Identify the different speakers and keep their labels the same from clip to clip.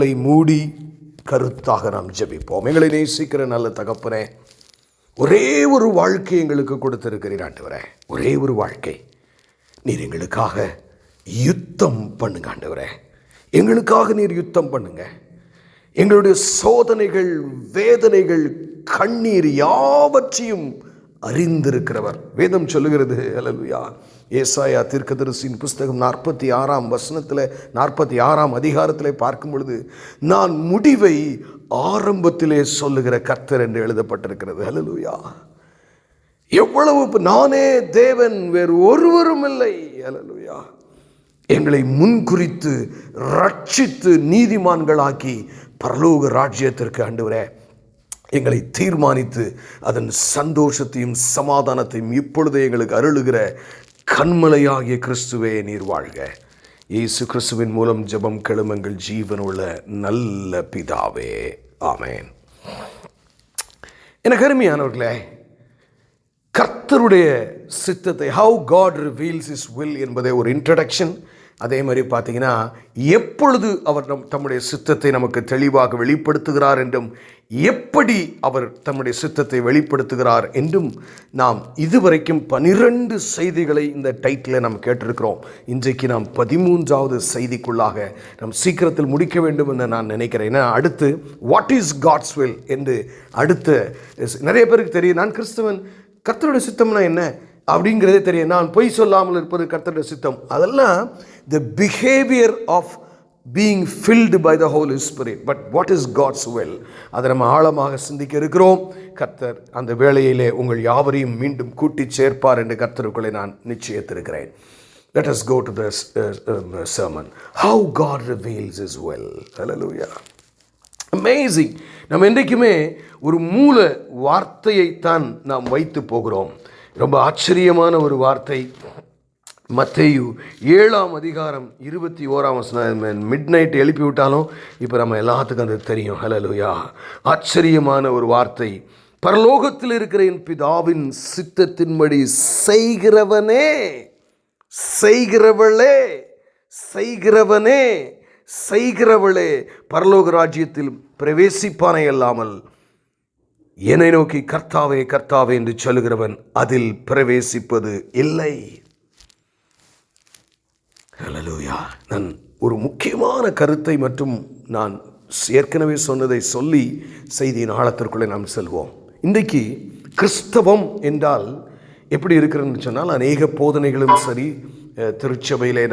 Speaker 1: கண்களை மூடி கருத்தாக நாம் ஜெபிப்போம். எங்களை நேசிக்கிற நல்ல தகப்பனே, ஒரே ஒரு வாழ்க்கை எங்களுக்கு கொடுத்திருக்கிறீர் ஆண்டவரே. ஒரே ஒரு வாழ்க்கை. நீர் எங்களுக்காக யுத்தம் பண்ணுங்க ஆண்டவரே. எங்களுக்காக நீர் யுத்தம் பண்ணுங்க. எங்களுடைய சோதனைகள், வேதனைகள், கண்ணீர் யாவற்றையும் அறிந்திருக்கிறவர். வேதம் சொல்லுகிறது, அல்லேலூயா, ஏசாயா தீர்க்கதரிசியின் புஸ்தகம் 46ஆம் வசனத்தில் 46ஆம் அதிகாரத்தில் பார்க்கும் பொழுது, நான் முடிவை ஆரம்பத்திலே சொல்லுகிற கர்த்தர் என்று எழுதப்பட்டிருக்கிறது. அல்லேலூயா. எவ்வளவு நானே தேவன், வேறு ஒருவரும் இல்லை. அல்லேலூயா. எங்களை முன்குறித்து ரட்சித்து நீதிமான்களாக்கி பரலோக ராஜ்யத்திற்கு ஆண்டவரே எங்களை தீர்மானித்து அதன் சந்தோஷத்தையும் சமாதானத்தையும் இப்பொழுதே எங்களுக்கு அருளுகிற கண்மலையாகிய கிறிஸ்துவே நீர் வாழ்க. இயேசு கிறிஸ்துவின் மூலம் ஜெபம் கேளுங்கள் ஜீவனுள்ள நல்ல பிதாவே, ஆமென். எனக்கு அருமையானவர்களே, கர்த்தருடைய சித்தத்தை, how God reveals his will என்பதே ஒரு இன்ட்ரடக்ஷன். அதே மாதிரி பார்த்தீங்கன்னா, எப்பொழுது அவர் தம்முடைய சித்தத்தை நமக்கு தெளிவாக வெளிப்படுத்துகிறார் என்றும், எப்படி அவர் தம்முடைய சித்தத்தை வெளிப்படுத்துகிறார் என்றும் நாம் இதுவரைக்கும் 12 செய்திகளை இந்த டைட்டில் நாம் கேட்டிருக்கிறோம். இன்றைக்கு நாம் 13வது செய்திக்குள்ளாக நாம் சீக்கிரத்தில் முடிக்க வேண்டும் என்று நான் நினைக்கிறேன். ஏன்னா அடுத்து வாட் இஸ் காட்ஸ் வில் என்று அடுத்த நிறைய பேருக்கு தெரியும். நான் கிறிஸ்தவன், கர்த்தருடைய சித்தம்னா என்ன அப்படிங்கிறதே தெரியும். நான் பொய் சொல்லாமல் இருப்பது கர்த்தருடைய சித்தம். அதெல்லாம் the behavior of being filled by the Holy Spirit. But what is God's will? அதை நம்ம ஆழமாக சிந்திக்க இருக்கிறோம். கர்த்தர் அந்த வேளையிலே உங்கள் யாவரையும் மீண்டும் கூட்டி சேர்ப்பார் என்று கர்த்தருக்குள்ளே நான் நிச்சயித்திருக்கிறேன். Let us go to the sermon. How God reveals His will. Hallelujah. Amazing. நம்ம என்றைக்குமே ஒரு மூல வார்த்தையைத்தான் நாம் வைத்து போகிறோம். ரொம்ப ஆச்சரியமான ஒரு வார்த்தை. மத்தேயு 7ஆம் அதிகாரம் 21ஆம் வசனம். மிட் நைட் எழுப்பி விட்டாலும் இப்போ நம்ம எல்லாத்துக்கும் அது தெரியும். ஹல்லேலூயா. ஆச்சரியமான ஒரு வார்த்தை. பரலோகத்தில் இருக்கிற என் பிதாவின் சித்தத்தின்படி செய்கிறவனே, செய்கிறவளே, செய்கிறவனே, செய்கிறவளே பரலோக ராஜ்யத்தில் பிரவேசிப்பானே அல்லாமல் என்னை நோக்கி கர்த்தாவே கர்த்தாவே என்று சொல்லுகிறவன் அதில் பிரவேசிப்பது இல்லை. ஹல்லேலூயா. நான் ஒரு முக்கியமான கருத்தை மற்றும் நான் ஏற்கனவே சொன்னதை சொல்லி செய்தியின் ஆழத்திற்குள்ளே நாம் செல்வோம். இன்றைக்கு கிறிஸ்தவம் என்றால் எப்படி இருக்கிறதுன்னு சொன்னால், அநேக போதனைகளும் சரி, திருச்சபையிலே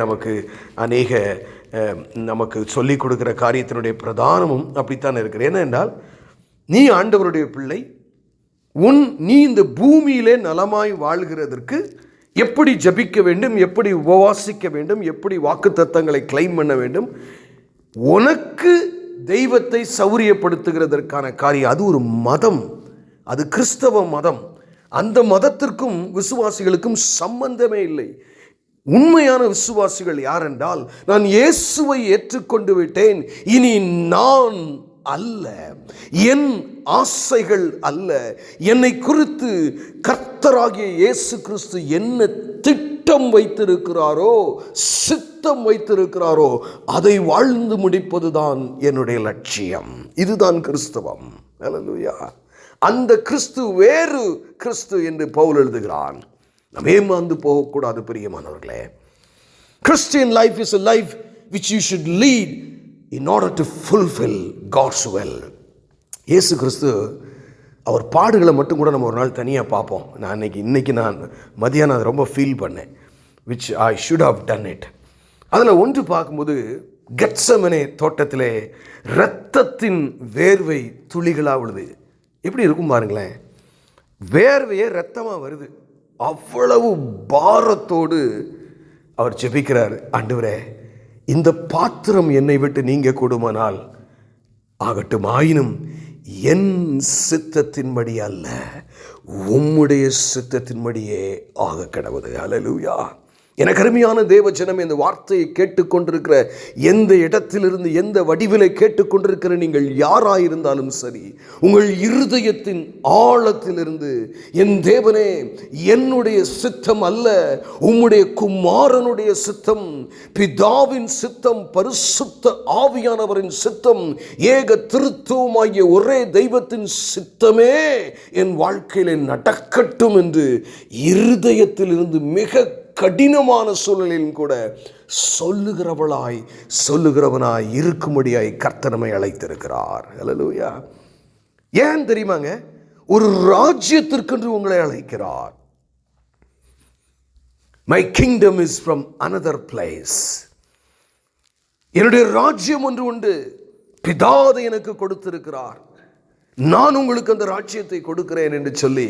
Speaker 1: நமக்கு சொல்லிக் கொடுக்குற காரியத்தினுடைய பிரதானமும் அப்படித்தான் இருக்கிறது. ஏனென்றால், நீ ஆண்டவருடைய பிள்ளை, நீ இந்த பூமியிலே நலமாய் வாழ்கிறதற்கு எப்படி ஜபிக்க வேண்டும், எப்படி உபவாசிக்க வேண்டும், எப்படி வாக்குத்தத்தங்களை கிளைம் பண்ண வேண்டும், உனக்கு தெய்வத்தை சௌரியப்படுத்துகிறதற்கான காரியம். அது ஒரு மதம், அது கிறிஸ்தவ மதம். அந்த மதத்திற்கும் விசுவாசிகளுக்கும் சம்பந்தமே இல்லை. உண்மையான விசுவாசிகள் யார் என்றால், நான் இயேசுவை ஏற்றுக்கொண்டு விட்டேன், இனி நான் அல்ல, என் ஆசைகள் அல்ல, என்னை குறித்து கர்த்தராகிய இயேசு கிறிஸ்து என்ன திட்டம் வைத்திருக்கிறாரோ, சித்தம் வைத்திருக்கிறாரோ, அதை வாழ்ந்து முடிப்பதுதான் என்னுடைய லட்சியம். இதுதான் கிறிஸ்தவம். ஹல்லேலூயா. அந்த கிறிஸ்து வேறு கிறிஸ்து என்று பவுல் எழுதுகிறான். நாம் ஏமாந்து போகக்கூடாது பிரியமானவர்களே. Christian life is a life which you should lead in order to fulfill God's will. இயேசு கிறிஸ்து அவர் பாடுகளை மட்டும் கூட நம்ம ஒரு நாள் தனியாக பார்ப்போம். நான் இன்னைக்கு நான் மதியானம் அதை ரொம்ப ஃபீல் பண்ணேன், which I should have done it. அதில் ஒன்று பார்க்கும்போது, கெத்செமனே தோட்டத்திலே இரத்தத்தின் வேர்வை துளிகளாக விழுது. எப்படி இருக்கும் பாருங்களேன். வேர்வையே இரத்தமாக வருது. அவ்வளவு பாரத்தோடு அவர் ஜெபிக்கிறார், ஆண்டவரே இந்த பாத்திரம் என்னை விட்டு நீங்க கூடுமானால் ஆகட்டும், ஆயினும் என் சித்தத்தின்படி அல்ல, உம்முடைய சித்தத்தின்படியே ஆக கடவுது. ஹல்லேலூயா. எனக்கு அருமையான தேவ ஜனமே, இந்த வார்த்தையை கேட்டுக்கொண்டிருக்கிற எந்த இடத்திலிருந்து எந்த வடிவிலை கேட்டுக்கொண்டிருக்கிற நீங்கள் யாராயிருந்தாலும் சரி, உங்கள் இருதயத்தின் ஆழத்திலிருந்து, என் தேவனே, என்னுடைய சித்தம் அல்ல, உம்முடைய குமாரனுடைய சித்தம், பிதாவின் சித்தம், பரிசுத்த ஆவியானவரின் சித்தம், ஏக திருத்துவமாகிய ஒரே தெய்வத்தின் சித்தமே என் வாழ்க்கையிலே நடக்கட்டும் என்று இருதயத்திலிருந்து மிக கடினமான சூழலிலும் கூட சொல்லுகிறவனாய் இருக்கும்படியாய் கர்த்தர் நம்மை அழைத்திருக்கிறார். ஹல்லேலூயா. ஏன் தெரியுமாங்க? ஒரு ராஜ்யத்திற்கென்று உங்களை அழைக்கிறார். My kingdom is from another place. என்னுடைய ராஜ்யம் ஒன்று உண்டு, பிதாதை எனக்கு கொடுத்திருக்கிறார், நான் உங்களுக்கு அந்த ராஜ்யத்தை கொடுக்கிறேன் என்று சொல்லி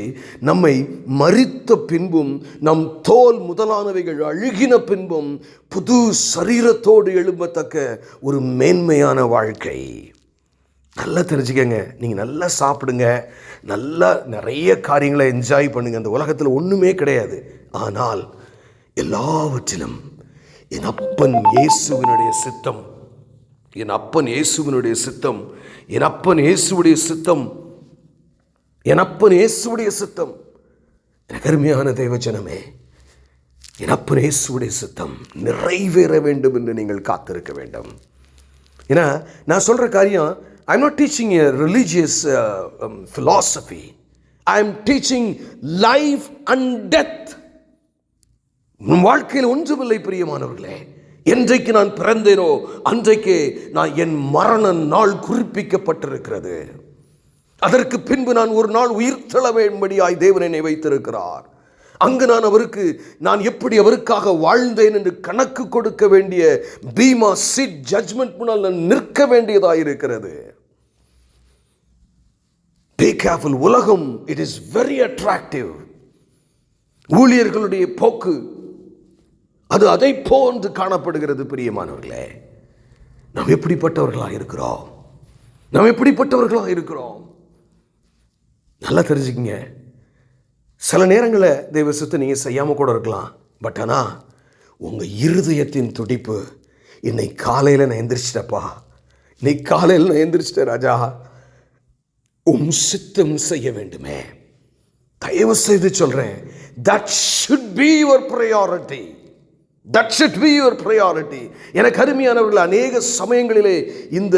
Speaker 1: நம்மை மரித்த பின்பும் நம் தோல் முதலானவைகள் அழுகின பின்பும் புது சரீரத்தோடு எழும்பத்தக்க ஒரு மேன்மையான வாழ்க்கை. நல்லா தெரிஞ்சுக்கங்க. நீங்கள் நல்லா சாப்பிடுங்க, நல்லா நிறைய காரியங்களை என்ஜாய் பண்ணுங்க. அந்த உலகத்தில் ஒன்றுமே கிடையாது. ஆனால் எல்லாவற்றிலும் என் அப்பன் இயேசுவினுடைய சித்தம், என் அப்பன் இயேசுவினுடைய சித்தம், என் அப்பன் இயேசுவுடைய சித்தம், என் அப்பன் இயேசுவுடைய சித்தம். எனக்கு அருமையான தேவஜனமே, என் அப்பன் இயேசுவுடைய சித்தம் நிறைவேற வேண்டும் என்று நீங்கள் காத்திருக்க வேண்டும். ஏன்னா நான் சொல்கிற காரியம், I am not teaching a religious philosophy. I am teaching life and death. வாழ்க்கையில் ஒன்றுமில்லை பிரியமானவர்களே. என்றைக்கு நான் பிறந்தேனோ அன்றைக்கு நான் என் மரண நாள் குறிப்பிக்கப்பட்டிருக்கிறது. அதற்கு பின்பு நான் ஒரு நாள் உயிர் தள்ள வேண்டும்படியாய் தேவன் என்னை வைத்திருக்கிறார். அங்கு நான் எப்படி அவருக்காக வாழ்ந்தேன் என்று கணக்கு கொடுக்க வேண்டிய பீமா சீட் ஜட்ஜ்மெண்ட் முன்னால் நான் நிற்க வேண்டியதாக இருக்கிறது. Be careful. உலகம் இட் இஸ் வெரி அட்ராக்டிவ். ஊழியர்களுடைய போக்கு அது அதை போன்று காணப்படுகிறது. பிரியமானவர்களே, நாம் எப்படிப்பட்டவர்களாக இருக்கிறோம்? நாம் எப்படிப்பட்டவர்களாக இருக்கிறோம்? நல்லா தெரிஞ்சுக்கிங்க. சில நேரங்களில் தெய்வ சித்தம் நீங்கள் செய்யாமல் கூட இருக்கலாம். பட் ஆனால் உங்கள் இருதயத்தின் துடிப்பு, இன்னைக்கு காலையில் நான் எந்திரிச்சிட்டப்பா, இன்னைக்கு காலையில் நான் எந்திரிச்சிட்டேன் ராஜா, சித்தம் செய்ய வேண்டுமே. தயவு செய்து சொல்கிறேன், that should be your priority. That should be your priority. எனக்கு அருமையானவர்கள், அநேக சமயங்களிலே இந்த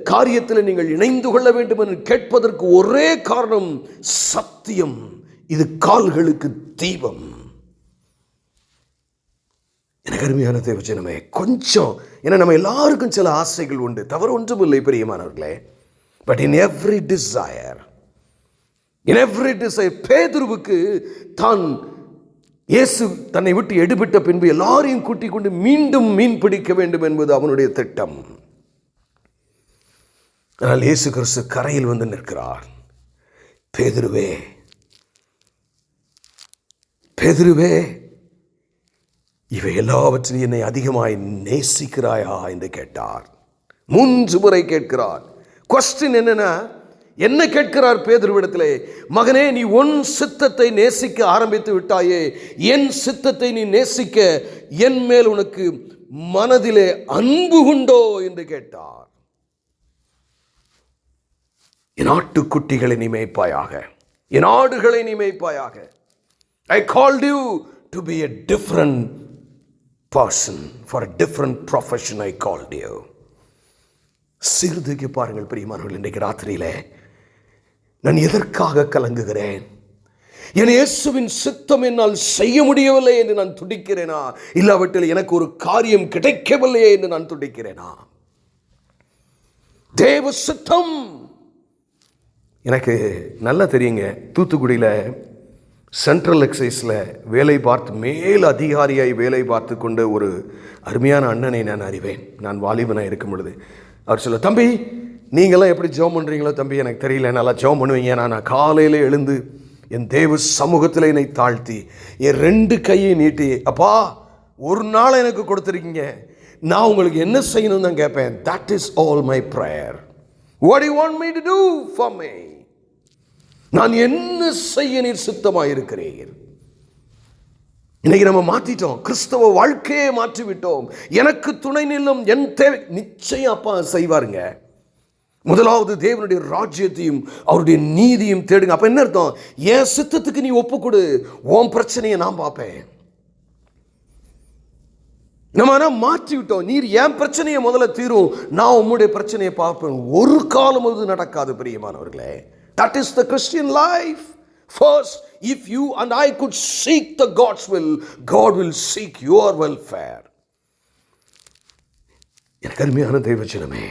Speaker 1: காரியத்தில் நீங்கள் இணைந்து கொள்ள வேண்டும் என்று கேட்பதற்கு ஒரே காரணம் சத்தியம். இது கால்களுக்கு தீபம். எனக்கு அருமையான தேவஜனமே, கொஞ்சம், ஏன்னா நம்ம எல்லாருக்கும் சில ஆசைகள் உண்டு, தவறு ஒன்றும் இல்லை பிரியமானவர்களே. பட் in every desire, பேதுருவுக்கு தான் இயேசு தன்னை விட்டு எடுபிட்ட பின்பு எல்லாரையும் கூட்டிக் கொண்டு மீண்டும் மீன் பிடிக்க வேண்டும் என்பது அவனுடைய திட்டம். ஆனால் இயேசு கிறிஸ்து கரையில் வந்து நிற்கிறார். பேதுருவே, பேதுருவே, இவை எல்லாவற்றையும் என்னை அதிகமாய் நேசிக்கிறாயா என்று கேட்டார். 3 முறை கேட்கிறார். கொஸ்டின் என்னன்னா, என்ன கேட்கிறார் பேதுருவிடத்திலே? மகனே, நீ உன் சித்தத்தை நேசிக்க ஆரம்பித்து விட்டாயே, என் சித்தத்தை நீ நேசிக்க என் மேல் உனக்கு மனதிலே அன்பு உண்டோ என்று கேட்டார். என் ஆட்டுக்குட்டிகளை நீ மேய்ப்பாயாக, என் ஆடுகளை நீ மேய்ப்பாயாக. I called you to be a different person, for a different profession I called you. சிறிதுக்கு பாருங்கள் பிரியமானவர்கள், இன்றைக்கு ராத்திரியிலே நான் எதற்காக கலங்குகிறேன்? என் இயேசுவின் சித்தம் என்னால் செய்ய முடியவில்லை என்று நான் துடிக்கிறேனா? இல்லாவிட்டால் எனக்கு ஒரு காரியம் கிடைக்கவில்லையே என்று நான் துடிக்கிறேனா? தேவ சித்தம் எனக்கு நல்லா தெரியுங்க. தூத்துக்குடியில் சென்ட்ரல் எக்ஸைஸில் வேலை பார்த்து மேல் அதிகாரியாய் வேலை பார்த்து கொண்ட ஒரு அருமையான அண்ணனை நான் அறிவேன். நான் வாலிபனாக இருக்கும் பொழுது அவர் சொல்ல, தம்பி நீங்களாம் எப்படி ஜெபம் பண்ணுறீங்களோ தம்பி எனக்கு தெரியல, நல்லா ஜெபம் பண்ணுவீங்க. நான் காலையில் எழுந்து என் தேவ சமூகத்தில் என்னை தாழ்த்தி என் 2 கையை நீட்டி, அப்பா ஒரு நாள் எனக்கு கொடுத்துருக்கீங்க, நான் உங்களுக்கு என்ன செய்யணும்னு தான் கேட்பேன். That is all my prayer. What do you want me to do for me? நான் என்ன செய்ய நீர் சித்தமாக இருக்கிறீர்? இன்னைக்கு நம்ம மாற்றிட்டோம், கிறிஸ்தவ வாழ்க்கையே மாற்றிவிட்டோம். எனக்கு துணை நில்லும் என் தேவை நிச்சயம் அப்பா செய்வாருங்க. முதலாவது தேவனுடைய ராஜ்யத்தையும் அவருடைய நீதியும் தேடுங்க. அப்போ என்ன அர்த்தம்? என் சித்தத்துக்கு நீ ஒப்புக்கொடு, உன் பிரச்சனையை நான் பார்ப்பேன். நம்ம ஆனால் மாற்றி விட்டோம். நீர் என் பிரச்சனையை முதல்ல தீரும், நான் உம்முடைய பிரச்சனையை பார்ப்பேன். ஒரு காலம் அது நடக்காது பிரியமானவர்களே. That is the Christian life. First, if you and I could seek the God's will, God will seek your welfare. எனக்கு அருமையான தெய்வஜனமே,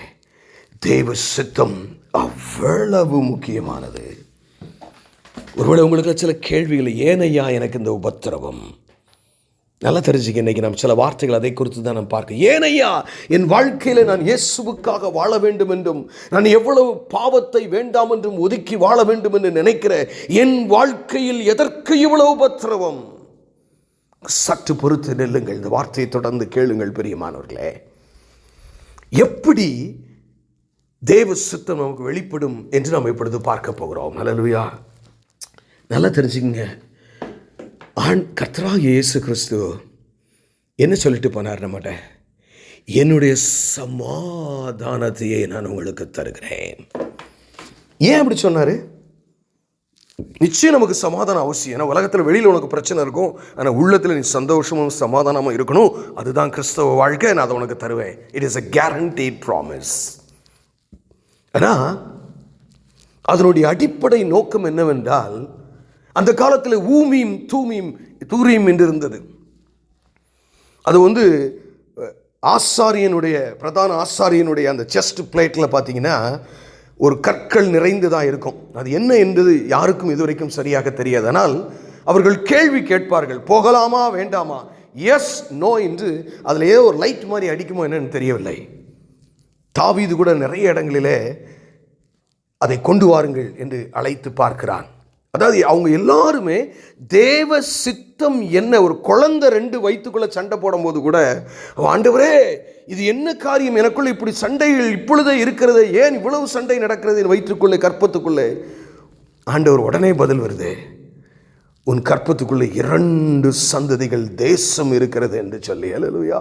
Speaker 1: தெய்வ சித்தம் அவ்வளவு முக்கியமானது. ஒருவேளை உங்களுக்கு சில கேள்விகள், ஏனையா எனக்கு இந்த உபத்திரவம்? நல்லா தெரிஞ்சுக்க, இன்றைக்கி நம்ம சில வார்த்தைகள் அதை குறித்து தான் நம்ம பார்க்க. ஏனையா என் வாழ்க்கையில் நான் இயேசுவுக்காக வாழ வேண்டும் என்றும், நான் எவ்வளவு பாவத்தை வேண்டாம் என்றும் ஒதுக்கி வாழ வேண்டும் என்று நினைக்கிற என் வாழ்க்கையில் எதற்கு இவ்வளவு உபத்திரவம்? சற்று பொறுத்து நெல்லுங்கள், இந்த வார்த்தையை தொடர்ந்து கேளுங்கள் பிரியமானவர்களே. எப்படி தேவ சித்தம் நமக்கு வெளிப்படும் என்று நாம் இப்பொழுது பார்க்க போகிறோம். அல்லேலூயா. நல்லா தெரிஞ்சுக்கங்க, கர்த்தராகிய இயேசு கிறிஸ்து என்ன சொல்லிட்டு போனார் நம்மகிட்ட? என்னுடைய சமாதானத்தையே நான் உங்களுக்கு தருகிறேன். ஏன் அப்படி சொன்னார்? நிச்சயம் நமக்கு சமாதானம் அவசியம். ஏன்னா உலகத்தில் வெளியில் உனக்கு பிரச்சனை இருக்கும், ஆனால் உள்ளத்தில் நீ சந்தோஷமும் சமாதானமும் இருக்கணும். அதுதான் கிறிஸ்தவ வாழ்க்கை. நான் அதை உனக்கு தருவேன். It is a guaranteed promise. ஆனால் அதனுடைய அடிப்படை நோக்கம் என்னவென்றால், அந்த காலத்தில் ஊமீம் தூரீம் என்று இருந்தது. அது ஆசாரியனுடைய பிரதான ஆசாரியனுடைய அந்த செஸ்ட் பிளேட்டில் பார்த்தீங்கன்னா ஒரு கற்கள் நிறைந்துதான் இருக்கும். அது என்ன என்பது யாருக்கும் இதுவரைக்கும் சரியாக தெரியாது. ஆனால் அவர்கள் கேள்வி கேட்பார்கள், போகலாமா வேண்டாமா, எஸ் நோ என்று. அதில் ஏதோ ஒரு லைட் மாதிரி அடிக்குமோ என்னன்னு தெரியவில்லை. தாவீது கூட நிறைய இடங்களிலே அதை கொண்டு வாருங்கள் என்று அழைத்து பார்க்கிறான். அதாவது அவங்க எல்லாருமே தேவ சித்தம் என்ன, ஒரு குழந்தை 2 வயிற்றுக்குள்ளே சண்டை போடும்போது கூட, ஆண்டவரே இது என்ன காரியம், எனக்குள்ளே இப்படி சண்டைகள் இப்பொழுதே இருக்கிறது, ஏன் இவ்வளவு சண்டை நடக்கிறது என் வயிற்றுக்குள்ளே, கற்பத்துக்குள்ளே? ஆண்டவர் உடனே பதில் வருது, உன் கற்பத்துக்குள்ளே 2 சந்ததிகள் தேசம் இருக்கிறது என்று சொல்லி. அல்லேலூயா.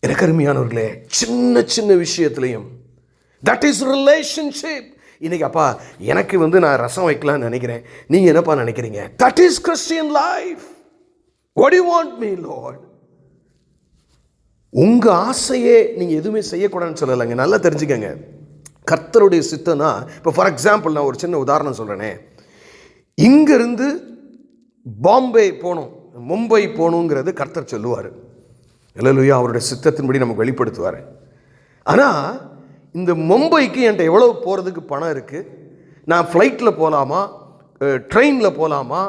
Speaker 1: எனக்கு அருமையானவர்களே, சின்ன சின்ன விஷயத்திலையும் தட் இஸ் ரிலேஷன்ஷிப். இன்னைக்கு அப்பா எனக்கு நான் ரசம் வைக்கலாம்னு நினைக்கிறேன், நீங்கள் என்னப்பா நினைக்கிறீங்க? That is Christian life. What you want me Lord? உங்கள் ஆசையே நீங்கள் எதுவுமே செய்யக்கூடாதுன்னு சொல்லலைங்க. நல்லா தெரிஞ்சுக்கங்க, கர்த்தருடைய சித்தம்னா, இப்போ ஃபார் எக்ஸாம்பிள் நான் ஒரு சின்ன உதாரணம் சொல்கிறேனே. இங்கேருந்து பாம்பே போகணும், மும்பை போகணுங்கிறது கர்த்தர் சொல்லுவார். அல்லேலூயா. அவருடைய சித்தத்தின்படி நமக்கு வெளிப்படுத்துவார். ஆனால் இந்த மும்பைக்கு என்கிட்ட எவ்வளோ போகிறதுக்கு பணம் இருக்குது, நான் ஃப்ளைட்டில் போகலாமா, ட்ரெயினில் போகலாமா,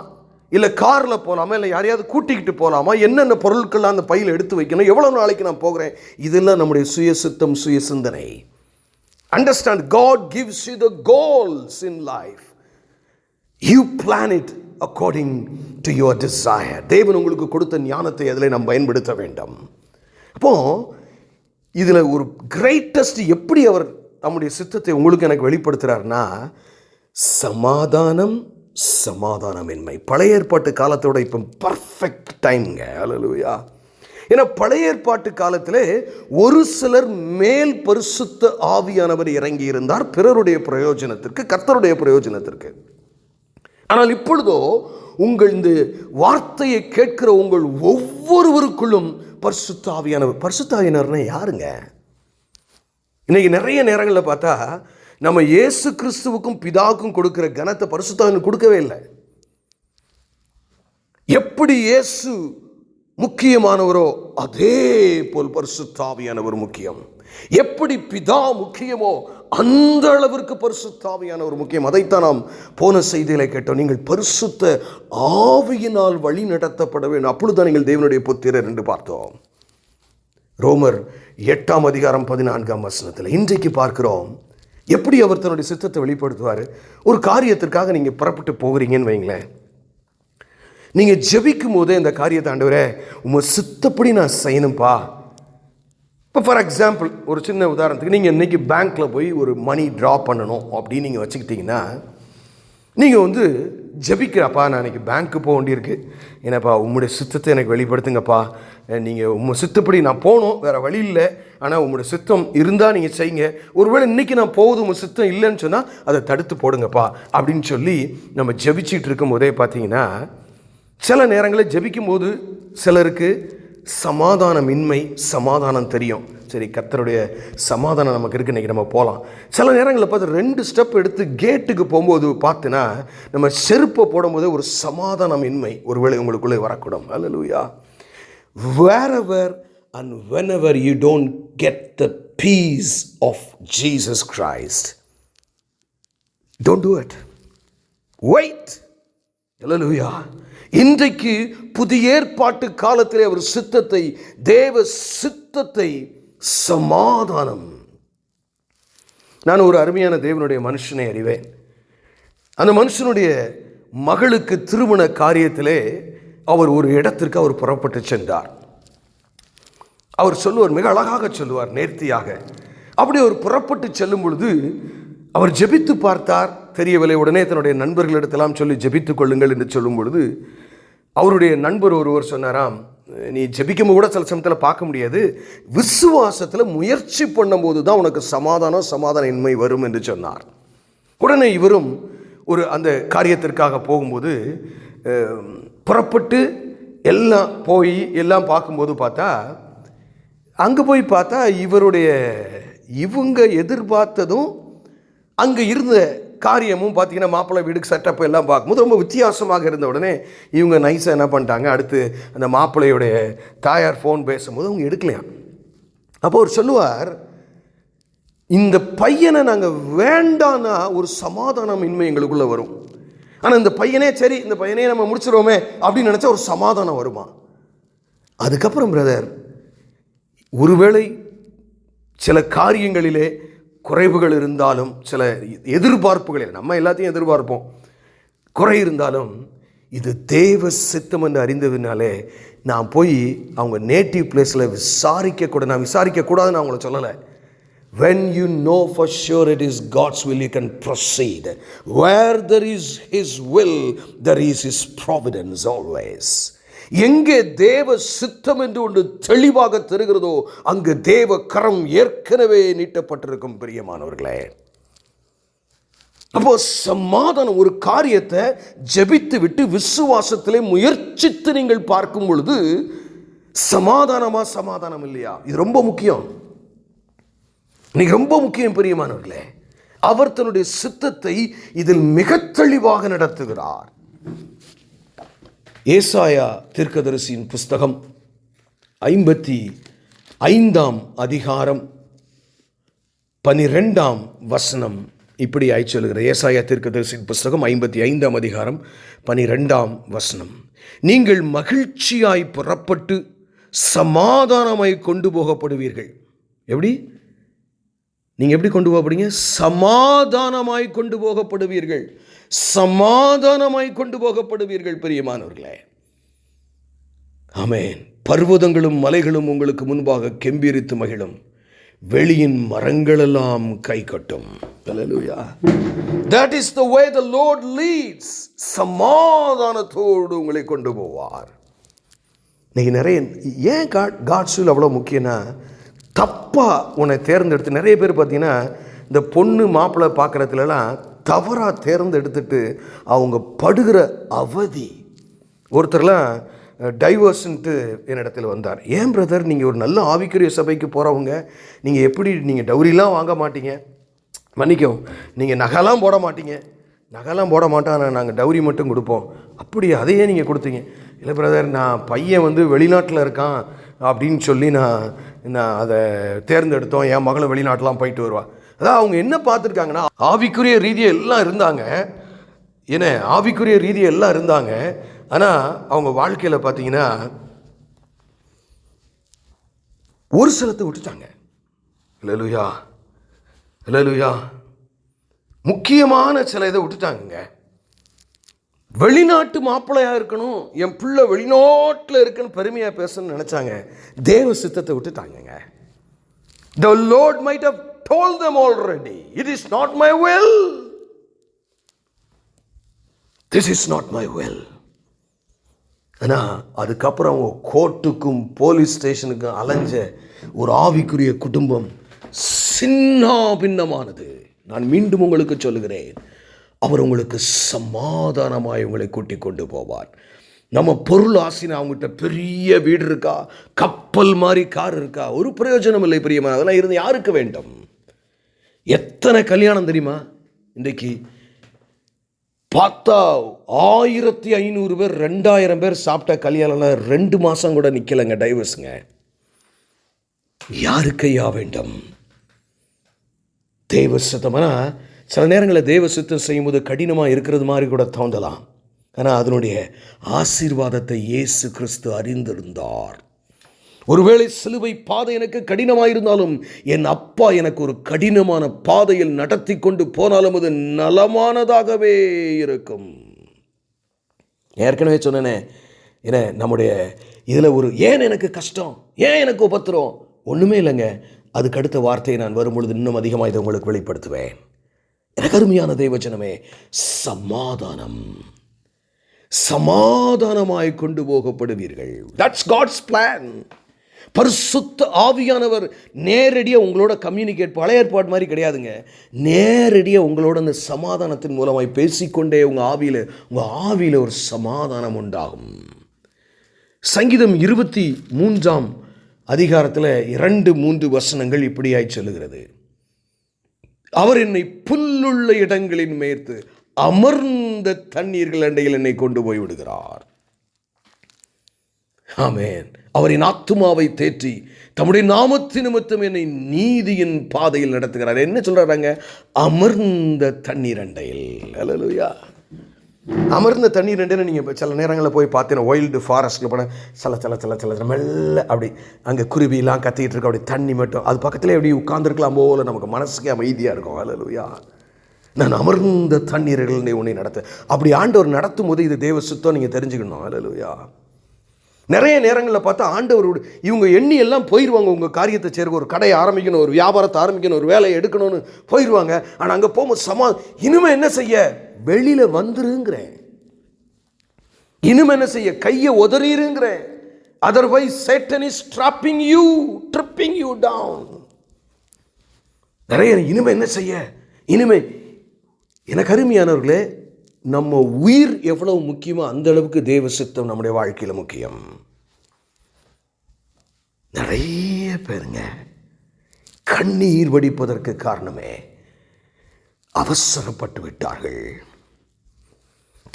Speaker 1: இல்லை காரில் போகலாமா, இல்லை யாரையாவது கூட்டிக்கிட்டு போகலாமா, என்னென்ன பொருட்கள்லாம் அந்த பையில் எடுத்து வைக்கணும், எவ்வளோ நாளைக்கு நான் போகிறேன், இதெல்லாம் நம்முடைய சுய சித்தம், சுய சிந்தனை. Understand, God gives you the goals in life, you plan it according to your desire. தேவன் உங்களுக்கு கொடுத்த ஞானத்தை அதில் நாம் பயன்படுத்த வேண்டும். அப்போது இதில் ஒரு கிரேட்டஸ்ட் எப்படி அவர் நம்முடைய சித்தத்தை உங்களுக்கு எனக்கு வெளிப்படுத்துகிறார்னா, சமாதானமின்மை. பழைய ஏற்பாட்டு காலத்தோட இப்போ பர்ஃபெக்ட் டைம்ங்க. அல்லேலூயா. ஏன்னா பழைய ஏற்பாட்டு காலத்தில் ஒரு சிலர் மேல் பரிசுத்த ஆவியானவர் இறங்கி இருந்தார், பிறருடைய பிரயோஜனத்திற்கு, கர்த்தருடைய பிரயோஜனத்திற்கு. ஆனால் இப்பொழுதோ உங்கள் இந்த வார்த்தையை கேட்கிற உங்கள் ஒவ்வொருவருக்குள்ளும் பரிசுத்த ஆவியானவர். பரிசுத்த ஆவியானவர்னா யாருங்க? இன்னைக்கு நிறைய நேரங்களில் பார்த்தா நம்ம இயேசு கிறிஸ்துவுக்கும் பிதாவுக்கும் கொடுக்கிற கனத்தை பரிசுத்த ஆவியானவர் கொடுக்கவே இல்லை. எப்படி இயேசு முக்கியமானவரோ அதே போல் பரிசுத்த ஆவியானவர் முக்கியம். எப்படி பிதா முக்கியமோ அந்த அளவிற்கு பரிசுத்த ஆவியானவர் முக்கியம். அதைத்தான் நாம் போன செய்தியில கேட்டோம். நீங்கள் பரிசுத்த ஆவியினால் வழி நடத்தப்பட வேண்டும், அப்பொழுதுதான் நீங்கள் தேவனுடைய புத்திரர் என்று பார்த்தோம். ரோமர் 8:14 இன்றைக்கு பார்க்கிறோம் எப்படி அவர் தன்னுடைய சித்தத்தை வெளிப்படுத்துவார். ஒரு காரியத்திற்காக நீங்கள் புறப்பட்டு போகிறீங்கன்னு வைங்களேன், நீங்கள் ஜெபிக்கும் போதே இந்த காரியத்தை, ஆண்டவரே உங்கள் சித்தப்படி நான் செய்யணும்ப்பா. இப்போ ஃபார் எக்ஸாம்பிள் ஒரு சின்ன உதாரணத்துக்கு, நீங்கள் இன்றைக்கி பேங்க்கில் போய் ஒரு மணி ட்ரா பண்ணணும் அப்படின்னு நீங்கள் வச்சுக்கிட்டிங்கன்னா, நீங்கள் ஜபிக்கிறப்பா, நான் இன்றைக்கி பேங்க்கு போக வேண்டியிருக்கு, என்னப்பா உம்முடைய சித்தத்தை எனக்கு வெளிப்படுத்துங்கப்பா, நீங்கள் உங்கள் சித்தப்படி நான் போகணும், வேறு வழி இல்லை, ஆனால் உங்களுடைய சித்தம் இருந்தால் நீங்கள் செய்யுங்க, ஒருவேளை இன்றைக்கி நான் போகுது உங்கள் சித்தம் இல்லைன்னு சொன்னால் அதை தடுத்து போடுங்கப்பா அப்படின்னு சொல்லி நம்ம ஜபிச்சிட்டு இருக்கும் போதே பார்த்தீங்கன்னா, சில நேரங்களில் ஜபிக்கும் போது சிலருக்கு சமாதானமின்மை, சமாதானம் தெரியும், சரி கர்த்தருடைய சமாதானம் நமக்கு இருக்குது, இன்றைக்கி நம்ம போகலாம். சில நேரங்களில் பார்த்து 2 ஸ்டெப் எடுத்து கேட்டுக்கு போகும்போது பார்த்தினா நம்ம செருப்பை போடும்போது ஒரு சமாதானமின்மை ஒருவேளை உங்களுக்குள்ளே வரக்கூடும். அல்லேலூயா. wherever and whenever you don't get the peace of Jesus Christ, don't do it. Wait. அல்லேலூயா. இன்றைக்கு புதிய ஏற்பாட்டு காலத்திலே அவர் சித்தத்தை, தேவ சித்தத்தை, சமாதானம். நான் ஒரு அருமையான தேவனுடைய மனுஷனை அறிவேன். அந்த மனுஷனுடைய மகளுக்கு திருமண காரியத்திலே அவர் ஒரு இடத்திற்கு அவர் புறப்பட்டு சென்றார். அவர் சொல்லுவார், மிக அழகாக சொல்லுவார், நேர்த்தியாக. அப்படி அவர் புறப்பட்டு செல்லும் பொழுது அவர் ஜெபித்து பார்த்தார், தெரியவில்லை. உடனே தன்னுடைய நண்பர்களிடத்தெல்லாம் சொல்லி ஜெபித்து கொள்ளுங்கள் என்று சொல்லும் பொழுது அவருடைய நண்பர் ஒருவர் சொன்னாராம், நீ ஜெபிக்கும் கூட சில சமயத்தில் பார்க்க முடியாது, விசுவாசத்தில் முயற்சி பண்ணும்போது தான் உனக்கு சமாதான இன்மை வரும் என்று சொன்னார். உடனே இவரும் ஒரு அந்த காரியத்திற்காக போகும்போது புறப்பட்டு எல்லாம் பார்க்கும்போது பார்த்தா, அங்கே போய் பார்த்தா இவங்க எதிர்பார்த்ததும் அங்கே இருந்த காரியமும் பார்த்தீங்கன்னா, மாப்பிள்ளை வீடுக்கு செட்டப் எல்லாம் பார்க்கும்போது ரொம்ப வித்தியாசமாக இருந்த உடனே இவங்க நைஸாக என்ன பண்ணிட்டாங்க, அடுத்து அந்த மாப்பிள்ளையுடைய தாயார் ஃபோன் பேசும்போது அவங்க எடுக்கலையாம். அப்போ அவர் சொல்லுவார், இந்த பையனை நாங்கள் வேண்டான்னா ஒரு சமாதானமின்மை எங்களுக்குள்ளே வரும், ஆனால் இந்த பையனே சரி, இந்த பையனே நம்ம முடிச்சிருவோமே அப்படின்னு நினச்சா ஒரு சமாதானம் வருமா. அதுக்கப்புறம் பிரதர், ஒருவேளை சில காரியங்களிலே குறைவுகள் இருந்தாலும், சில எதிர்பார்ப்புகளில் நம்ம எல்லாத்தையும் எதிர்பார்ப்போம், குறை இருந்தாலும் இது தேவ சித்தம் என்று அறிந்ததுனாலே நான் போய் அவங்க நேட்டிவ் பிளேஸில் நான் விசாரிக்கக்கூடாதுன்னு அவங்கள சொல்லலை. When you know for sure it is God's will, you can proceed. Where there is His will, there is His providence always. எங்கே தேவ சித்தம் என்று ஒன்று தெளிவாக தெரிகிறதோ அங்கு தேவ கரம் ஏற்கனவே நீட்டப்பட்டிருக்கும். பிரியமானவர்களே, அப்போ சமாதானம், ஒரு காரியத்தை ஜெபித்து விட்டு விசுவாசத்திலே முயற்சித்து நீங்கள் பார்க்கும் பொழுது சமாதானம் இல்லையா, இது ரொம்ப முக்கியம். இன்னைக்கு ரொம்ப முக்கியம் பிரியமானவர்களே. அவர் தன்னுடைய சித்தத்தை இதில் மிக தெளிவாக நடத்துகிறார். ஏசாயா தீர்க்கதரிசியின் புஸ்தகம் 55ஆம் அதிகாரம் 12ஆம் வசனம் இப்படி சொல்லுகிறார். ஏசாயா தீர்க்கதரிசியின் புஸ்தகம் 55ஆம் அதிகாரம் 12ஆம் வசனம், நீங்கள் மகிழ்ச்சியாய் புறப்பட்டு சமாதானமாய் கொண்டு போகப்படுவீர்கள். எப்படி நீங்கள் எப்படி கொண்டு போகப்படுங்க? சமாதானமாய் கொண்டு போகப்படுவீர்கள், சமாதானமாய் கொண்டு போகப்படுவீர்கள். பிரியமானவர்களே, ஆமென். பர்வதங்களும் மலைகளும் உங்களுக்கு முன்பாக கெம்பீரித்து மகிழும், வெளியின் மரங்களெல்லாம் கை கட்டும். ஹல்லேலூயா. That is the way the Lord leads. சமாதானத்தோடு உங்களை கொண்டு போவார். இன்னைக்கு நிறைய ஏன் காட்ஸ் வில் அவ்வளோ முக்கியம்னா, தப்பாக உன்னை தேர்ந்தெடுத்து நிறைய பேர் பார்த்தீங்கன்னா இந்த பொண்ணு மாப்பிள்ளை பார்க்குறதுலலாம் தவறாக தேர்ந்தெடுத்துட்டு அவங்க படுகிற அவதி. ஒருத்தர்லாம் டைவர்ஸ்ன்ட்டு என்னிடத்தில் வந்தார். ஏன் பிரதர், நீங்கள் ஒரு நல்ல ஆவிக்குரிய சபைக்கு போகிறவங்க, நீங்கள் எப்படி நீங்கள் டவுரிலாம் வாங்க மாட்டீங்க, மன்னிக்கும், நீங்கள் நகைலாம் போட மாட்டீங்க, நகைலாம் போட மாட்டோம், நாங்கள் டவுரி மட்டும் கொடுப்போம். அப்படி அதையே நீங்கள் கொடுத்தீங்க. இல்லை பிரதர், நான் பையன் வெளிநாட்டில் இருக்கான் அப்படின்னு சொல்லி நான் அதை தேர்ந்தெடுத்தோம், என் மகளும் வெளிநாட்டெலாம் போயிட்டு வருவா. அதான் அவங்க என்ன பார்த்துருக்காங்கன்னா, ஆவிக்குரிய ரீதியாக எல்லாம் இருந்தாங்க, ஆவிக்குரிய ரீதியாக எல்லாம் இருந்தாங்க, ஆனால் அவங்க வாழ்க்கையில் பார்த்தீங்கன்னா ஒரு சிலத்தை விட்டுட்டாங்க. ஹல்லேலூயா, ஹல்லேலூயா. முக்கியமான சில இதை விட்டுட்டாங்க. வெளிநாட்டு மாப்பிள்ளையாக இருக்கணும், என் பிள்ளை வெளிநாட்டில் இருக்குன்னு பெருமையாக பேசணும்னு நினச்சாங்க. தேவ சித்தத்தை விட்டுட்டாங்க. The Lord might have told them already, it is not my will. This is not my well. ஆனால் அதுக்கப்புறம் அவங்க கோர்ட்டுக்கும் போலீஸ் ஸ்டேஷனுக்கும் அலைஞ்ச ஒரு ஆவிக்குரிய குடும்பம் சின்ன பின்னமானது. நான் மீண்டும் உங்களுக்கு சொல்லுகிறேன், அவர் உங்களுக்கு சமாதானமாய் உங்களை கூட்டி கொண்டு போவார். நம்ம பொருள் ஆசினா அவங்ககிட்ட பெரிய வீடு இருக்கா, கப்பல் மாதிரி கார் இருக்கா, ஒரு பிரயோஜனம் இல்லை பிரியமா. அதெல்லாம் இருந்து யாருக்கு வேண்டும்? எத்தனை கல்யாணம் தெரியுமா இன்றைக்கு பார்த்தா 1500 பேர் 2000 பேர் சாப்பிட்ட கல்யாணம்லாம் 2 மாதம் கூட நிற்கலைங்க, டைவர்ஸுங்க. யாருக்கையா வேண்டும்? தேவ சித்தம்னா சில நேரங்களில் தேவ சித்தம் செய்யும்போது கடினமாக இருக்கிறது மாதிரி கூட தோன்றலாம். ஆனால் அதனுடைய ஆசீர்வாதத்தை இயேசு கிறிஸ்து அறிந்திருந்தார். ஒருவேளை சிலுவை பாதை எனக்கு கடினமாக இருந்தாலும் என் அப்பா எனக்கு ஒரு கடினமான பாதையில் நடத்தி கொண்டு போனாலும் அது நலமானதாகவே இருக்கும். ஏற்கனவே சொன்னேனே, ஏன்னா நம்முடைய இதில் ஒரு ஏன் எனக்கு கஷ்டம், ஏன் எனக்கு உபத்திரம், ஒன்றுமே இல்லைங்க. அதுக்கு அடுத்த வார்த்தையை நான் வரும்பொழுது இன்னும் அதிகமாக இதை உங்களுக்கு வெளிப்படுத்துவேன். எனக்கு அருமையான தேவஜனமே, சமாதானம், சமாதானமாய் கொண்டு போகப்படுவீர்கள். That's God's plan. பரிசுத்த ஆவியானவர் நேரடியாக உங்களோட கம்யூனிகேட், பழைய ஏற்பாடு மாதிரி கிடையாதுங்க. நேரடியாக உங்களோட அந்த சமாதானத்தின் மூலமாய் பேசிக்கொண்டே உங்கள் ஆவியில் ஒரு சமாதானம் உண்டாகும். சங்கீதம் 23ஆம் அதிகாரத்தில் 2-3 வசனங்கள் இப்படியாய் சொல்லுகிறது. அவர் என்னை புல்லுள்ள இடங்களின் மேய்த்து அமர்ந்த தண்ணீர்கள் அண்டையில் என்னை கொண்டு போய் விடுகிறார். ஆமென். அவரின் ஆத்துமாவை தேற்றி தம்முடைய நாமத்தின் நிமித்தம் என்னை நீதியின் பாதையில் நடத்துகிறார். என்ன சொல்றாங்க? அமர்ந்த தண்ணீர் அண்டையில். அல்லேலூயா. அமர்ந்த தண்ணீர் அண்டையில் நீங்கள் சில நேரங்களில் போய் பார்த்தீங்கன்னா, வைல்டு ஃபாரஸ்ட்டில் போன சில மெல்ல அப்படி அங்கே குருவிலாம் கத்திக்கிட்டு இருக்க, அப்படி தண்ணி மட்டும் அது பக்கத்தில் எப்படி உட்கார்ந்துருக்கலாம் போல நமக்கு மனசுக்கு அமைதியாக இருக்கும். அல்லேலூயா. நான் அமர்ந்த தண்ணீர்கள் உன்னை நடத்த, அப்படி ஆண்டவர் நடத்தும் போது இது தேவ சுத்தம் நீங்கள் தெரிஞ்சுக்கணும். அல்லேலூயா. நிறைய நேரங்களில் பார்த்தா ஆண்டவரோடு இவங்க எண்ணி எல்லாம் போயிடுவாங்க. உங்கள் காரியத்தை சேர்க்க, ஒரு கடையை ஆரம்பிக்கணும், ஒரு வியாபாரத்தை ஆரம்பிக்கணும், ஒரு வேலையை எடுக்கணும்னு போயிடுவாங்க. ஆனால் அங்கே போகும்போது இனிமே என்ன செய்ய, வெளியில் வந்துருங்கிறேன். இனிமே என்ன செய்ய, கையை உதறிருங்கிறேன். Otherwise Satan is trapping you, tripping you down. நிறைய இனிமே என்ன செய்ய, இனிமே எனக்கு அருமையானவர்களே, நம்ம உயிர் எவ்வளவு முக்கியமோ அந்த அளவுக்கு தேவ சித்தம் நம்முடைய வாழ்க்கையில் முக்கியம். நிறைய பேருங்க கண்ணீர் வடிப்பதற்கு காரணமே அவசரப்பட்டு விட்டார்கள்.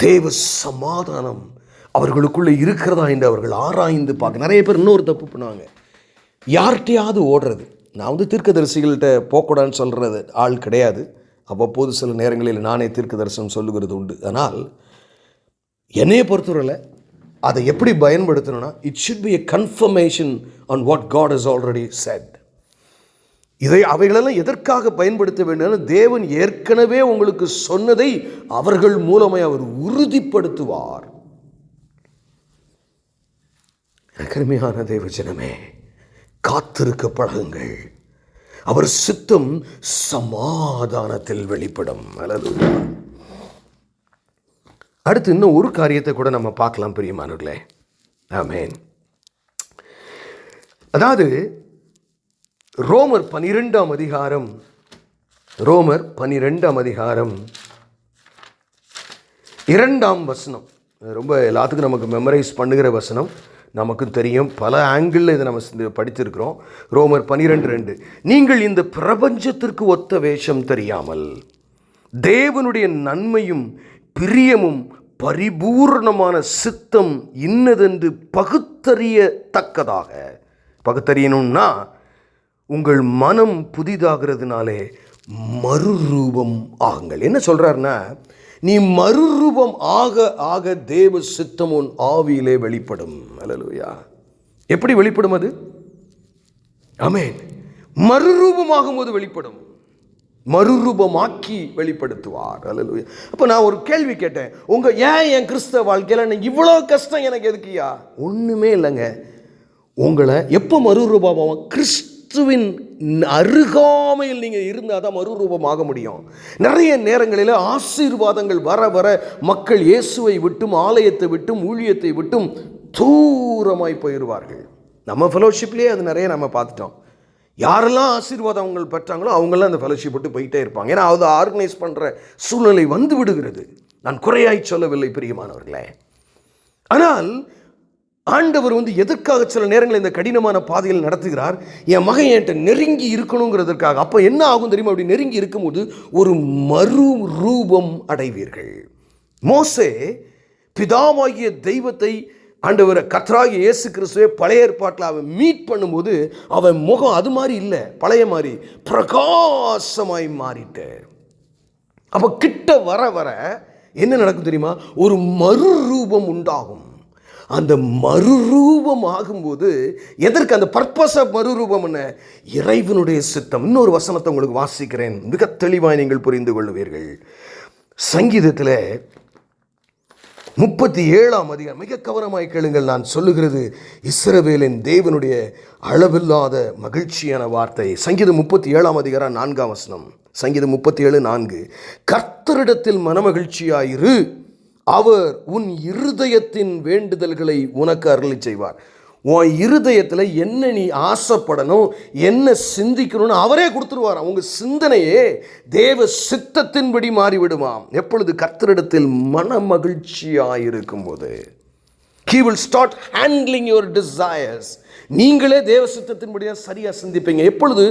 Speaker 1: தேவ சமாதானம் அவர்களுக்குள்ளே இருக்கிறதா என்று அவர்கள் ஆராய்ந்து பார்க்க. நிறைய பேர் இன்னொரு தப்பு பண்ணுவாங்க, யார்கிட்டையாவது ஓடுறது. நான் தீர்க்கதரிசிகள்கிட்ட போக்கூடாதுன்னு சொல்கிறது ஆள் கிடையாது. அவ்வப்போது சில நேரங்களில் நானே தீர்க்க தரிசனம் சொல்லுகிறது உண்டு. ஆனால் என்னையை பொறுத்தவரையில் அதை எப்படி பயன்படுத்தணும்னா, it should be a confirmation on what God has already set. அவைகளெல்லாம் எதற்காக பயன்படுத்த வேண்டும்? தேவன் ஏற்கனவே உங்களுக்கு சொன்னதை அவர்கள் மூலமாய் அவர் உறுதிப்படுத்துவார். அருமையான தேவஜனமே, காத்திருக்க பழகுங்கள். அவர் சித்தம் சமாதானத்தில் வெளிப்படும். அடுத்து இன்னும் ஒரு காரியத்தை கூட நம்ம பார்க்கலாம் பிரியமானவர்களே. ஆமென். அதாவது ரோமர் 12ஆம் அதிகாரம் 2ஆம் வசனம் ரொம்ப எல்லாத்துக்கும் நமக்கு மெமரைஸ் பண்ணுகிற வசனம். நமக்கு தெரியும், பல ஆங்கிளில் இதை நம்ம படித்திருக்கிறோம். ரோமர் 12:2, நீங்கள் இந்த பிரபஞ்சத்திற்கு ஒத்த வேஷம் தெரியாமல் தேவனுடைய நன்மையும் பிரியமும் பரிபூர்ணமான சித்தம் இன்னதென்று பகுத்தறியத்தக்கதாக, பகுத்தறியணும்னா உங்கள் மனம் புதிதாகிறதுனாலே மறுரூபம் ஆகுங்கள். என்ன சொல்றாருன்னா, நீ மறுரூபம் ஆக ஆக தேவ சித்தம் உன் ஆவியிலே வெளிப்படும். அல்லேலூயா. எப்படி வெளிப்படும் அது? ஆமென். மறுரூபமாகும் போது வெளிப்படும். மறுரூபமாக்கி வெளிப்படுத்துவார். அல்லேலூயா. அப்போ நான் ஒரு கேள்வி கேட்டேன், ஏன் என் கிறிஸ்தவ வாழ்க்கையில் இவ்வளோ கஷ்டம் எனக்கு எதுக்குயா? ஒன்றுமே இல்லைங்க. உங்களை எப்போ மறுரூபமாக, கிறிஸ்து கிறிஸ்துவின் அருகாமையில் நீங்கள் இருந்தால் தான் மறுரூபமாக முடியும். நிறைய நேரங்களில் ஆசீர்வாதங்கள் வர வர மக்கள் இயேசுவை விட்டும் ஆலயத்தை விட்டும் ஊழியத்தை விட்டும் தூரமாய் போயிடுவார்கள். நம்ம ஃபெலோஷிப்லேயே அது நிறைய நம்ம பார்த்துட்டோம். யாரெல்லாம் ஆசீர்வாதம் அவங்க பெற்றாங்களோ அவங்களாம் அந்த ஃபெலோஷிப் விட்டு போயிட்டே இருப்பாங்க. ஏன்னா அது ஆர்கனைஸ் பண்ணுற சூழ்நிலை வந்து விடுகிறது. நான் குறையாய் சொல்லவில்லை பிரியமானவர்களே. ஆனால் ஆண்டவர் எதற்காக சில நேரங்களில் இந்த கடினமான பாதையில் நடத்துகிறார்? என் மகன் என்கிட்ட நெருங்கி இருக்கணுங்கிறதுக்காக. அப்போ என்ன ஆகும் தெரியுமா? அப்படி நெருங்கி இருக்கும்போது ஒரு மறு ரூபம் அடைவீர்கள். மோசே பிதாவாகிய தெய்வத்தை ஆண்டவர் கர்த்தராகிய இயேசு கிறிஸ்துவை பழைய ஏற்பாட்டில் அவன் மீட் பண்ணும்போது அவன் முகம் அது மாதிரி இல்லை, பழைய மாதிரி பிரகாசமாய் மாறிட்டு. அப்போ கிட்ட வர வர என்ன நடக்கும் தெரியுமா? ஒரு மறுரூபம் உண்டாகும். அந்த மறுரூபம் ஆகும்போது எதற்கு அந்த பர்பஸ் ஆஃப் மறுரூபம் என்ன? இறைவனுடைய சித்தம். இன்னொரு வசனத்தை உங்களுக்கு வாசிக்கிறேன், மிக தெளிவாய் நீங்கள் புரிந்து கொள்ளுவீர்கள். சங்கீதத்தில் 37ஆம் அதிகாரம் மிக கவனமாய் கேளுங்கள். நான் சொல்லுகிறது இஸ்ரவேலின் தேவனுடைய அளவில்லாத மகிழ்ச்சியான வார்த்தை. சங்கீதம் 37ஆம் அதிகாரம் 4ஆம் வசனம். சங்கீதம் 37:4. கர்த்தரிடத்தில் மனமகிழ்ச்சியாயிரு, அவர் உன் இருதயத்தின் வேண்டுதல்களை உனக்கு அருளி செய்வார். உன் இருதயத்தில் என்ன நீ ஆசைப்படணும், என்ன சிந்திக்கணும்னு அவரே கொடுத்துருவார். உங்க சிந்தனையே தேவ சித்தத்தின்படி மாறிவிடுமாம். எப்பொழுது கர்த்தரிடத்தில் மன மகிழ்ச்சியாயிருக்கும் போது. He will start handling your desires. நீங்களே தேவ சித்தத்தின்படியாக சரியாக சிந்திப்பீங்க. எப்பொழுது?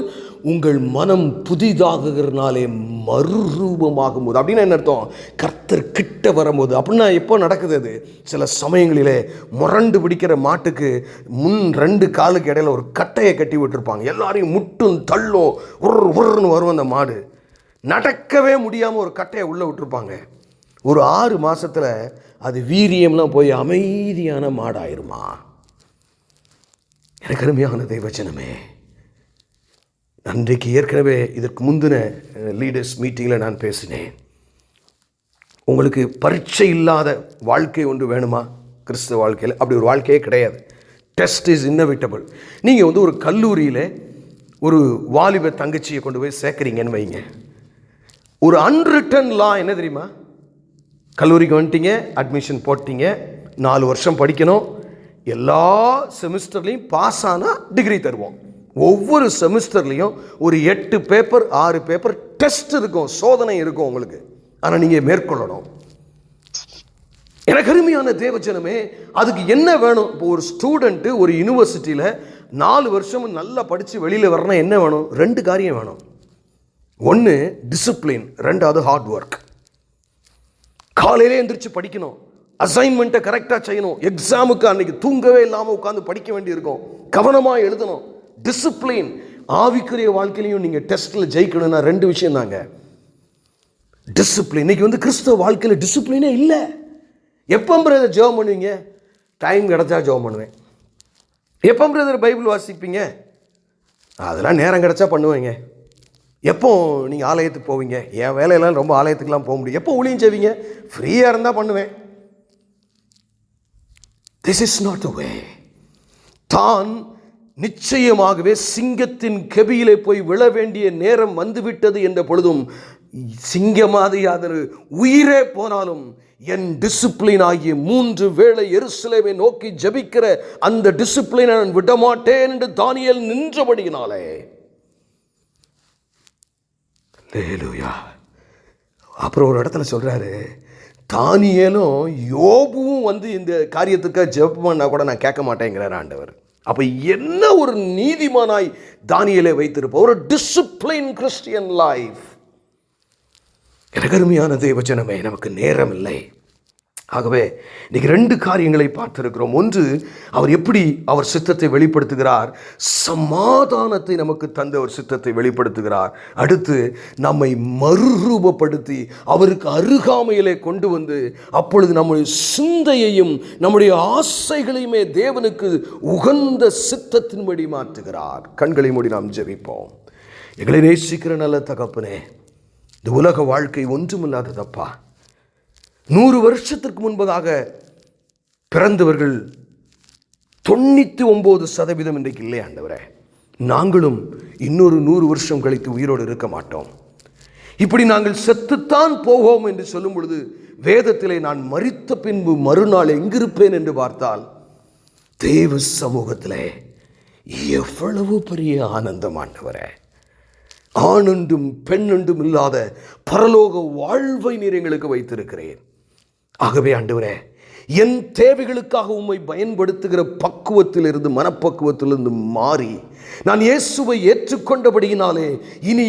Speaker 1: உங்கள் மனம் புதிதாகிறனாலே மறுரூபமாகும் போது. அப்படின்னா என்ன அர்த்தம்? கர்த்தர் கிட்ட வரும்போது. அப்படின்னா எப்போ நடக்குது அது? சில சமயங்களிலே முரண்டு பிடிக்கிற மாட்டுக்கு முன் 2 காலுக்கு இடையில ஒரு கட்டையை கட்டி விட்டுருப்பாங்க. எல்லாரையும் முட்டும் தள்ளும் உருன்னு வரும். அந்த மாடு நடக்கவே முடியாமல் ஒரு கட்டையை உள்ளே விட்டுருப்பாங்க. ஒரு 6 மாதத்தில் அது வீரியம்லாம் போய் அமைதியான மாடாயிருமா? எனக்கு அருமையான தெய்வச்சனமே, அன்றைக்கு ஏற்கனவே இதற்கு முந்தின லீடர்ஸ் மீட்டிங்கில் நான் பேசினேன். உங்களுக்கு பரீட்சை இல்லாத வாழ்க்கை ஒன்று வேணுமா கிறிஸ்தவ வாழ்க்கையில்? அப்படி ஒரு வாழ்க்கையே கிடையாது. Test is inevitable. நீங்கள் ஒரு கல்லூரியில் ஒரு வாலிப தங்கச்சியை கொண்டு போய் சேர்க்குறீங்கன்னு வைங்க. ஒரு அன்ரிட்டன் லா என்ன தெரியுமா? கல்லூரிக்கு வந்துட்டீங்க, அட்மிஷன் போட்டீங்க, 4 வருஷம் படிக்கணும், எல்லா செமிஸ்டர்லையும் பாஸ் ஆனால் டிகிரி தருவோம். ஒவ்வொரு செமிஸ்டர்லையும் ஒரு 8 பேப்பர் 6 பேப்பர் டெஸ்ட் இருக்கும், சோதனை இருக்கும் உங்களுக்கு. ஆனால் நீங்கள் மேற்கொள்ளணும். எனக்கு அருமையான தேவஜனமே, அதுக்கு என்ன வேணும்? இப்போ ஒரு ஸ்டூடெண்ட்டு ஒரு யூனிவர்சிட்டியில் 4 வருஷம் நல்லா படித்து வெளியில் வரணும். என்ன வேணும்? 2 காரியம் வேணும். ஒன்று டிசிப்ளின், 2வது ஹார்ட் ஒர்க். காலையிலே எந்திரிச்சு படிக்கணும், அசைன்மெண்ட்டை கரெக்டாக செய்யணும், எக்ஸாமுக்கு அன்னைக்கு தூங்கவே இல்லாமல் உட்காந்து படிக்க வேண்டியிருக்கும், கவனமாக எழுதணும். டிசிப்ளின். ஆவிக்குரிய வாழ்க்கையிலையும் நீங்கள் டெஸ்ட்டில் ஜெயிக்கணும்னா 2 விஷயம் தாங்க. டிசிப்ளின். இன்னைக்கு கிறிஸ்தவ வாழ்க்கையில் டிசிப்ளினே இல்லை. எப்போ பிரதர் ஜெபம் பண்ணுவீங்க? டைம் கிடச்சா ஜெபம் பண்ணுவேன். எப்போ பிரதர் பைபிள் வாசிப்பீங்க? அதெல்லாம் நேரம் கிடச்சா பண்ணுவேங்க. எப்போ நீங்கள் ஆலயத்துக்கு போவீங்க? என் வேலையெல்லாம் ரொம்ப ஆலயத்துக்கெலாம் போக முடியும். எப்போ ஊழியம் செய்வீங்க? ஃப்ரீயாக இருந்தால் பண்ணுவேன். திஸ் இஸ் நாட் த வே. தான் நிச்சயமாகவே சிங்கத்தின் கெபியிலே போய் விழ வேண்டிய நேரம் வந்துவிட்டது என்ற பொழுதும் சிங்கமாதி அதன் உயிரே போனாலும் என் டிசிப்ளின் ஆகிய 3 வேளை எருசலேமை நோக்கி ஜபிக்கிற அந்த டிசிப்ளினை நான் விடமாட்டேன் என்று தானியேல் நின்றபடியினாலே. ஹல்லேலூயா. அப்புறம் ஒரு இடத்துல சொல்றாரு, தானியேலும் யோபுவும் இந்த காரியத்துக்காக ஜெபம் பண்ணா கூட நான் கேட்க மாட்டேங்கிறார் ஆண்டவர். அப்ப என்ன ஒரு நீதிமானாய் தானியேலை வைத்திருப்ப, ஒரு டிசிப்ளின் கிறிஸ்டியன் லைஃப். எனக்கு அருமையான தேவஜனமே, நமக்கு நேரம் இல்லை. ஆகவே இன்னைக்கு 2 காரியங்களை பார்த்திருக்கிறோம். ஒன்று, அவர் எப்படி அவர் சித்தத்தை வெளிப்படுத்துகிறார், சமாதானத்தை நமக்கு தந்த ஒரு சித்தத்தை வெளிப்படுத்துகிறார். அடுத்து நம்மை மறுரூபப்படுத்தி அவருக்கு அருகாமையிலே கொண்டு வந்து அப்பொழுது நம்முடைய சிந்தையையும் நம்முடைய ஆசைகளையுமே தேவனுக்கு உகந்த சித்தத்தின்படி மாற்றுகிறார். கண்களை மூடி நாம் ஜெபிப்போம். எங்களை நேசிக்கிற நல்ல தகப்பனே, இந்த உலக வாழ்க்கை ஒன்றுமில்லாததப்பா. 100 வருஷத்திற்கு முன்பதாக பிறந்தவர்கள் 99% இன்றைக்கு இல்லை ஆண்டவரே. நாங்களும் இன்னொரு 100 வருஷம் கழித்து உயிரோடு இருக்க மாட்டோம். இப்படி நாங்கள் செத்துத்தான் போவோம் என்று சொல்லும் பொழுது வேதத்திலே நான் மரித்த பின்பு மறுநாள் எங்கிருப்பேன் என்று பார்த்தால் தேவ சமூகத்திலே எவ்வளவு பெரிய ஆனந்தம் ஆண்டவரே. ஆணென்றும் பெண்ணென்றும் இல்லாத பரலோக வாழ்வை நீர் எங்களுக்கு வைத்திருக்கிறேன். ஆகவே ஆண்டவரே, என் தேவைகளுக்காக உம்மை பயன்படுத்துகிற பக்குவத்திலிருந்து, மனப்பக்குவத்திலிருந்து மாறி நான் இயேசுவை ஏற்றுக்கொண்டபடியினாலே இனி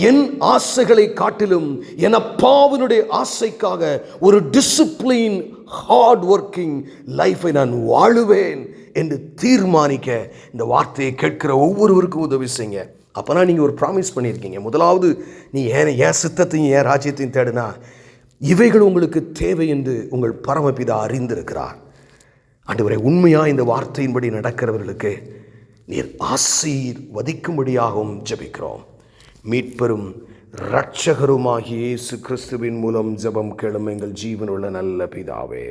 Speaker 1: என் ஆசைகளை காட்டிலும் என் அப்பாவினுடைய ஆசைக்காக ஒரு டிசிப்ளின், ஹார்ட் ஒர்க்கிங் லைஃபை நான் வாழுவேன் என்று தீர்மானிக்க இந்த வார்த்தையை கேட்கிற ஒவ்வொருவருக்கும் உதவி செய்யுங்க. அப்போனா நீங்கள் ஒரு ப்ராமிஸ் பண்ணியிருக்கீங்க. முதலாவது, நீ ஏன் சித்தத்தையும் ஏன் ராஜ்யத்தையும் தேடுனா இவைகள் உங்களுக்கு தேவை என்று உங்கள் பரமபிதா அறிந்திருக்கிறார். ஆண்டவரே, உண்மையாக இந்த வார்த்தையின்படி நடக்கிறவர்களுக்கு நீர் ஆசீர்வதிக்கும்படியாகவும் ஜெபிக்கிறோம். மீட்பெரும் இரட்சகருமாகிய இயேசு கிறிஸ்துவின் மூலம் ஜெபம் கேளும் எங்கள் ஜீவனுள்ள நல்ல பிதாவே.